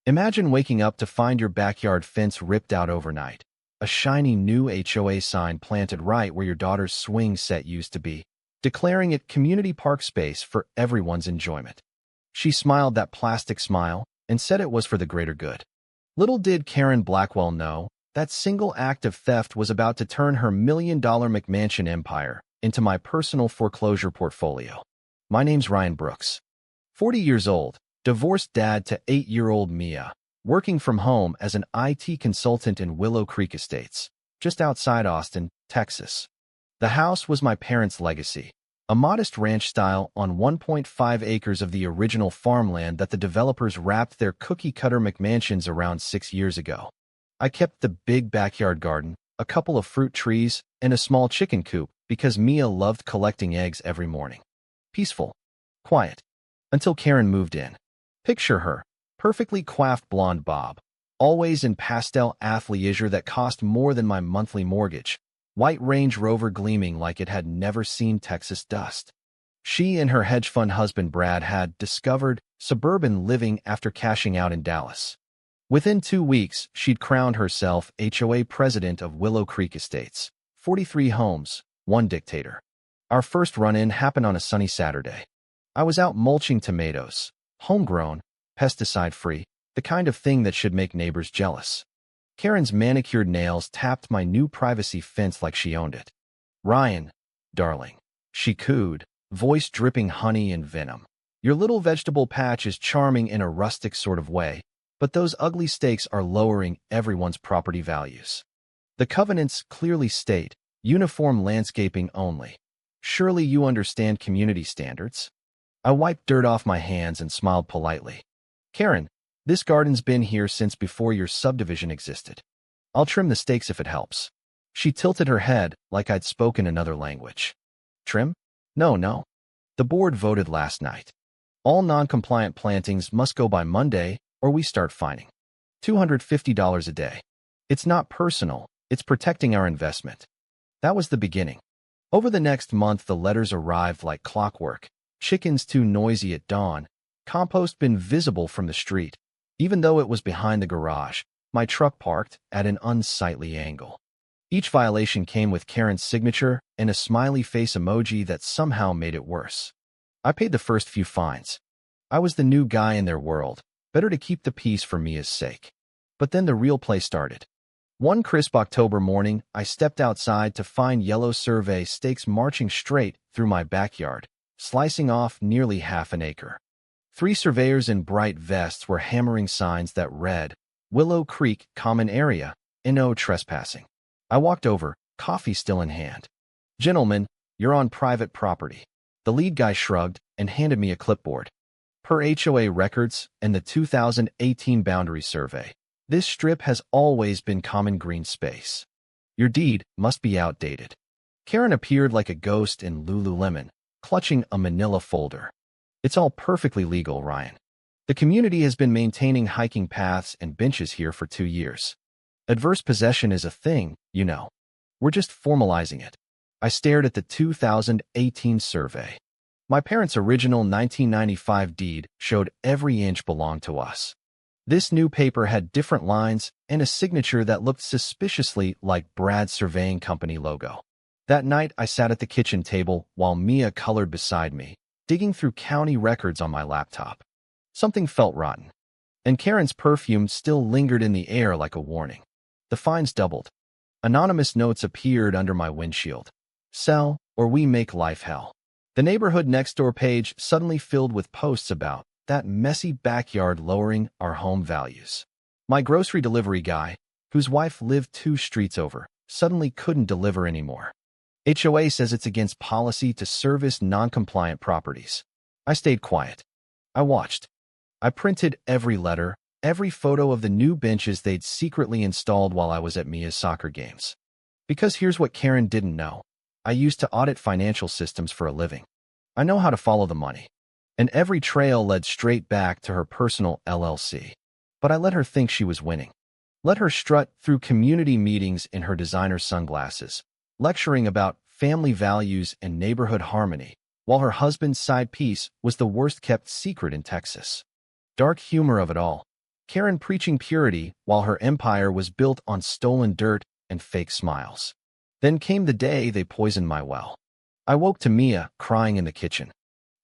Imagine waking up to find your backyard fence ripped out overnight. A shiny new HOA sign planted right where your daughter's swing set used to be, declaring it community park space for everyone's enjoyment. She smiled that plastic smile and said it was for the greater good. Little did Karen Blackwell know, that single act of theft was about to turn her million-dollar McMansion empire into my personal foreclosure portfolio. My name's Ryan Brooks. 40 years old, divorced dad to 8-year-old Mia, working from home as an IT consultant in Willow Creek Estates, just outside Austin, Texas. The house was my parents' legacy, a modest ranch style on 1.5 acres of the original farmland that the developers wrapped their cookie-cutter McMansions around 6 years ago. I kept the big backyard garden, a couple of fruit trees, and a small chicken coop because Mia loved collecting eggs every morning. Peaceful. Quiet. Until Karen moved in. Picture her, perfectly coiffed blonde bob, always in pastel athleisure that cost more than my monthly mortgage, white Range Rover gleaming like it had never seen Texas dust. She and her hedge fund husband Brad had discovered suburban living after cashing out in Dallas. Within 2 weeks, she'd crowned herself HOA President of Willow Creek Estates. 43 homes, one dictator. Our first run-in happened on a sunny Saturday. I was out mulching tomatoes, homegrown, pesticide-free, the kind of thing that should make neighbors jealous. Karen's manicured nails tapped my new privacy fence like she owned it. "Ryan, darling," she cooed, voice dripping honey and venom. "Your little vegetable patch is charming in a rustic sort of way, but those ugly stakes are lowering everyone's property values. The covenants clearly state, uniform landscaping only. Surely you understand community standards?" I wiped dirt off my hands and smiled politely. "Karen, this garden's been here since before your subdivision existed. I'll trim the stakes if it helps." She tilted her head like I'd spoken another language. "Trim? No. The board voted last night. All non-compliant plantings must go by Monday or we start fining. $250 a day. It's not personal, it's protecting our investment." That was the beginning. Over the next month, the letters arrived like clockwork. Chickens too noisy at dawn. Compost bin visible from the street, even though it was behind the garage, my truck parked at an unsightly angle. Each violation came with Karen's signature and a smiley face emoji that somehow made it worse. I paid the first few fines. I was the new guy in their world. Better to keep the peace for Mia's sake. But then the real play started. One crisp October morning, I stepped outside to find yellow survey stakes marching straight through my backyard, slicing off nearly half an acre. 3 surveyors in bright vests were hammering signs that read, "Willow Creek Common Area, and no trespassing." I walked over, coffee still in hand. "Gentlemen, you're on private property." The lead guy shrugged and handed me a clipboard. Per HOA records and the 2018 boundary survey, this strip has always been common green space. Your deed must be outdated. Karen appeared like a ghost in Lululemon, clutching a manila folder. "It's all perfectly legal, Ryan. The community has been maintaining hiking paths and benches here for 2 years. Adverse possession is a thing, you know. We're just formalizing it." I stared at the 2018 survey. My parents' original 1995 deed showed every inch belonged to us. This new paper had different lines and a signature that looked suspiciously like Brad's surveying company logo. That night, I sat at the kitchen table while Mia colored beside me, digging through county records on my laptop. Something felt rotten. And Karen's perfume still lingered in the air like a warning. The fines doubled. Anonymous notes appeared under my windshield. "Sell, or we make life hell." The neighborhood next door page suddenly filled with posts about that messy backyard lowering our home values. My grocery delivery guy, whose wife lived 2 streets over, suddenly couldn't deliver anymore. HOA says it's against policy to service non-compliant properties. I stayed quiet. I watched. I printed every letter, every photo of the new benches they'd secretly installed while I was at Mia's soccer games. Because here's what Karen didn't know. I used to audit financial systems for a living. I know how to follow the money. And every trail led straight back to her personal LLC. But I let her think she was winning. Let her strut through community meetings in her designer sunglasses, lecturing about family values and neighborhood harmony, while her husband's side piece was the worst-kept secret in Texas. Dark humor of it all. Karen preaching purity while her empire was built on stolen dirt and fake smiles. Then came the day they poisoned my well. I woke to Mia crying in the kitchen.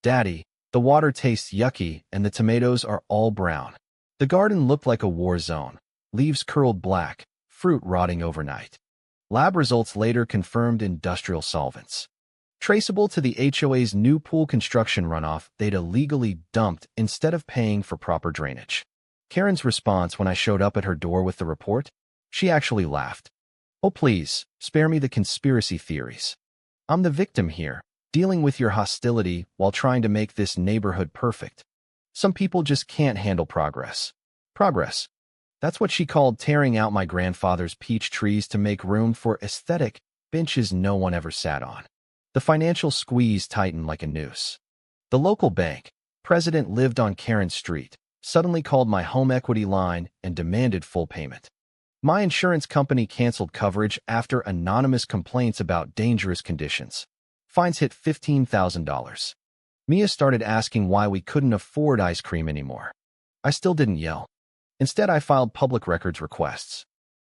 "Daddy, the water tastes yucky and the tomatoes are all brown." The garden looked like a war zone, leaves curled black, fruit rotting overnight. Lab results later confirmed industrial solvents, traceable to the HOA's new pool construction runoff they'd illegally dumped instead of paying for proper drainage. Karen's response when I showed up at her door with the report? She actually laughed. "Oh, please, spare me the conspiracy theories. I'm the victim here, dealing with your hostility while trying to make this neighborhood perfect. Some people just can't handle progress." Progress. That's what she called tearing out my grandfather's peach trees to make room for aesthetic benches no one ever sat on. The financial squeeze tightened like a noose. The local bank, President lived on Karen Street, suddenly called my home equity line and demanded full payment. My insurance company canceled coverage after anonymous complaints about dangerous conditions. Fines hit $15,000. Mia started asking why we couldn't afford ice cream anymore. I still didn't yell. Instead, I filed public records requests.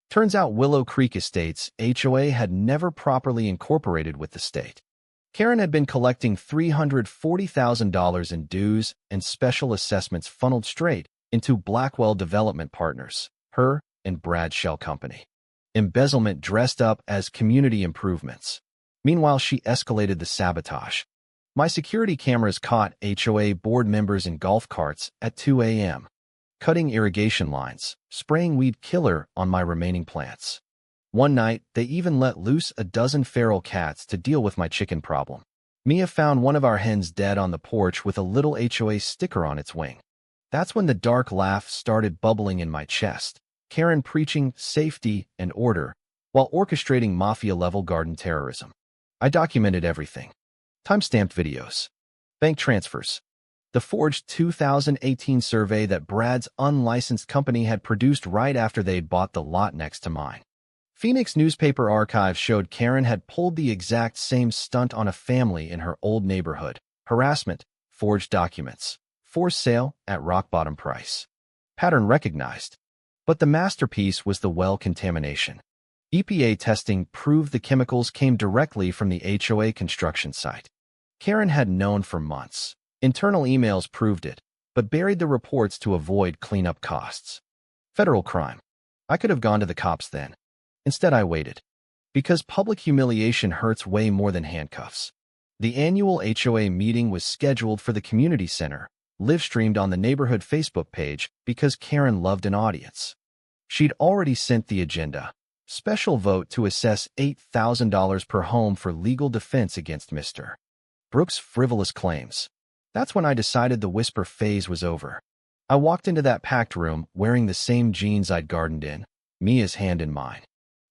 Turns out Willow Creek Estates HOA had never properly incorporated with the state. Karen had been collecting $340,000 in dues and special assessments funneled straight into Blackwell Development Partners, her and Brad Shell Company. Embezzlement dressed up as community improvements. Meanwhile, she escalated the sabotage. My security cameras caught HOA board members in golf carts at 2 a.m., cutting irrigation lines, spraying weed killer on my remaining plants. One night, they even let loose a dozen feral cats to deal with my chicken problem. Mia found one of our hens dead on the porch with a little HOA sticker on its wing. That's when the dark laugh started bubbling in my chest, Karen preaching safety and order while orchestrating mafia-level garden terrorism. I documented everything. Time-stamped videos, bank transfers, the forged 2018 survey that Brad's unlicensed company had produced right after they'd bought the lot next to mine. Phoenix newspaper archives showed Karen had pulled the exact same stunt on a family in her old neighborhood. Harassment, forged documents, for sale at rock-bottom price. Pattern recognized. But the masterpiece was the well contamination. EPA testing proved the chemicals came directly from the HOA construction site. Karen had known for months. Internal emails proved it, but buried the reports to avoid cleanup costs. Federal crime. I could have gone to the cops then. Instead, I waited. Because public humiliation hurts way more than handcuffs. The annual HOA meeting was scheduled for the community center, live-streamed on the neighborhood Facebook page because Karen loved an audience. She'd already sent the agenda. Special vote to assess $8,000 per home for legal defense against Mr. Brooks' frivolous claims. That's when I decided the whisper phase was over. I walked into that packed room wearing the same jeans I'd gardened in, Mia's hand in mine.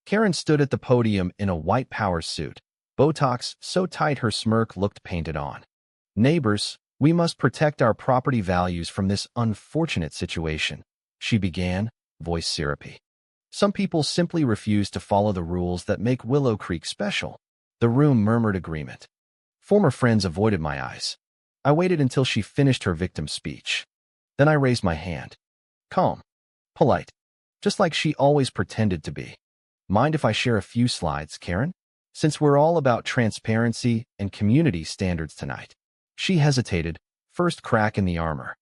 Karen stood at the podium in a white power suit, Botox so tight her smirk looked painted on. "Neighbors, we must protect our property values from this unfortunate situation," she began, voice syrupy. "Some people simply refuse to follow the rules that make Willow Creek special." The room murmured agreement. Former friends avoided my eyes. I waited until she finished her victim speech. Then I raised my hand. Calm. Polite. Just like she always pretended to be. "Mind if I share a few slides, Karen? Since we're all about transparency and community standards tonight." She hesitated, first crack in the armor.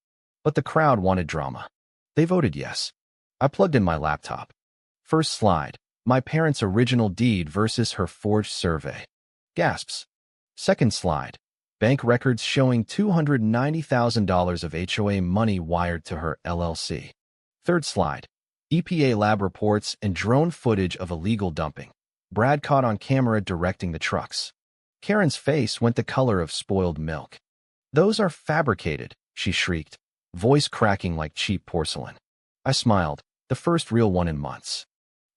But the crowd wanted drama. They voted yes. I plugged in my laptop. First slide, my parents' original deed versus her forged survey. Gasps. Second slide, bank records showing $290,000 of HOA money wired to her LLC. Third slide, EPA lab reports and drone footage of illegal dumping. Brad caught on camera directing the trucks. Karen's face went the color of spoiled milk. "Those are fabricated," she shrieked, voice cracking like cheap porcelain. I smiled, the first real one in months.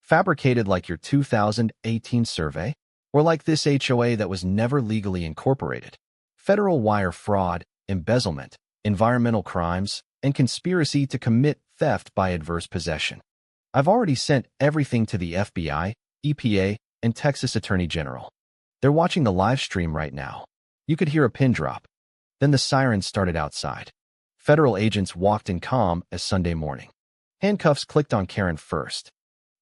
"Fabricated like your 2018 survey? Or like this HOA that was never legally incorporated? Federal wire fraud, embezzlement, environmental crimes, and conspiracy to commit theft by adverse possession. I've already sent everything to the FBI, EPA, and Texas Attorney General. They're watching the live stream right now." You could hear a pin drop. Then the sirens started outside. Federal agents walked in calm as Sunday morning. Handcuffs clicked on Karen first.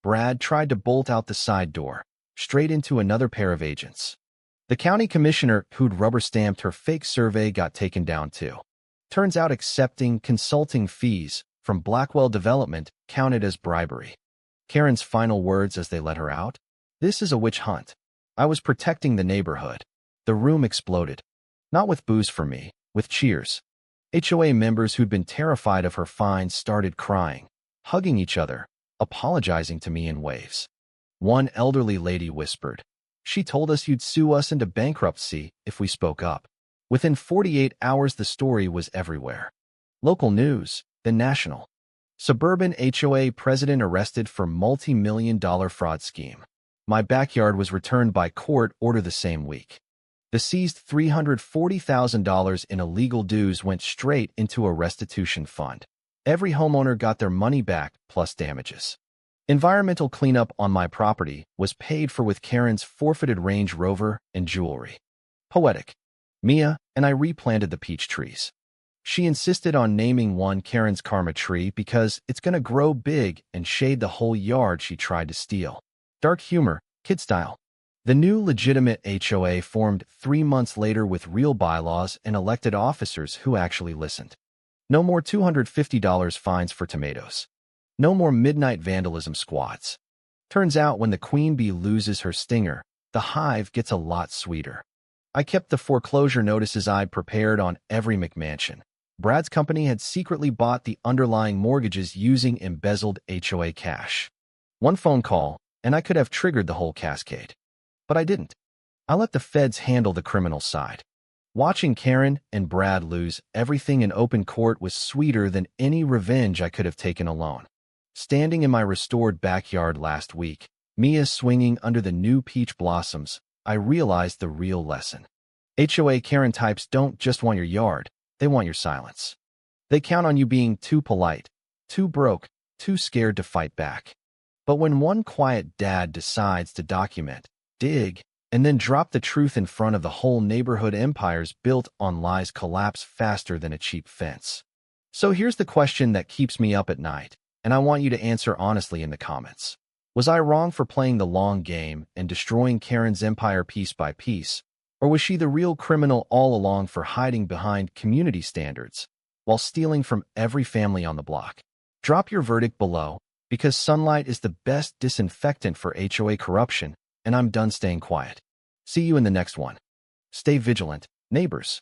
Brad tried to bolt out the side door, straight into another pair of agents. The county commissioner who'd rubber-stamped her fake survey got taken down too. Turns out accepting consulting fees from Blackwell Development counted as bribery. Karen's final words as they let her out? "This is a witch hunt. I was protecting the neighborhood." The room exploded. Not with boos for me, with cheers. HOA members who'd been terrified of her fines started crying, hugging each other, apologizing to me in waves. One elderly lady whispered, "She told us you'd sue us into bankruptcy if we spoke up." Within 48 hours, the story was everywhere. Local news, then national. Suburban HOA President arrested for multi-million-dollar fraud scheme. My backyard was returned by court order the same week. The seized $340,000 in illegal dues went straight into a restitution fund. Every homeowner got their money back plus damages. Environmental cleanup on my property was paid for with Karen's forfeited Range Rover and jewelry. Poetic. Mia and I replanted the peach trees. She insisted on naming one Karen's karma tree because it's going to grow big and shade the whole yard she tried to steal. Dark humor, kid style. The new legitimate HOA formed 3 months later with real bylaws and elected officers who actually listened. No more $250 fines for tomatoes. No more midnight vandalism squads. Turns out when the queen bee loses her stinger, the hive gets a lot sweeter. I kept the foreclosure notices I'd prepared on every McMansion. Brad's company had secretly bought the underlying mortgages using embezzled HOA cash. One phone call, and I could have triggered the whole cascade. But I didn't. I let the feds handle the criminal side. Watching Karen and Brad lose everything in open court was sweeter than any revenge I could have taken alone. Standing in my restored backyard last week, Mia swinging under the new peach blossoms, I realized the real lesson. HOA Karen types don't just want your yard, they want your silence. They count on you being too polite, too broke, too scared to fight back. But when one quiet dad decides to document, dig, and then drop the truth in front of the whole neighborhood, empires built on lies collapse faster than a cheap fence. So here's the question that keeps me up at night, and I want you to answer honestly in the comments. Was I wrong for playing the long game and destroying Karen's empire piece by piece, or was she the real criminal all along for hiding behind community standards while stealing from every family on the block? Drop your verdict below, because sunlight is the best disinfectant for HOA corruption, and I'm done staying quiet. See you in the next one. Stay vigilant, neighbors.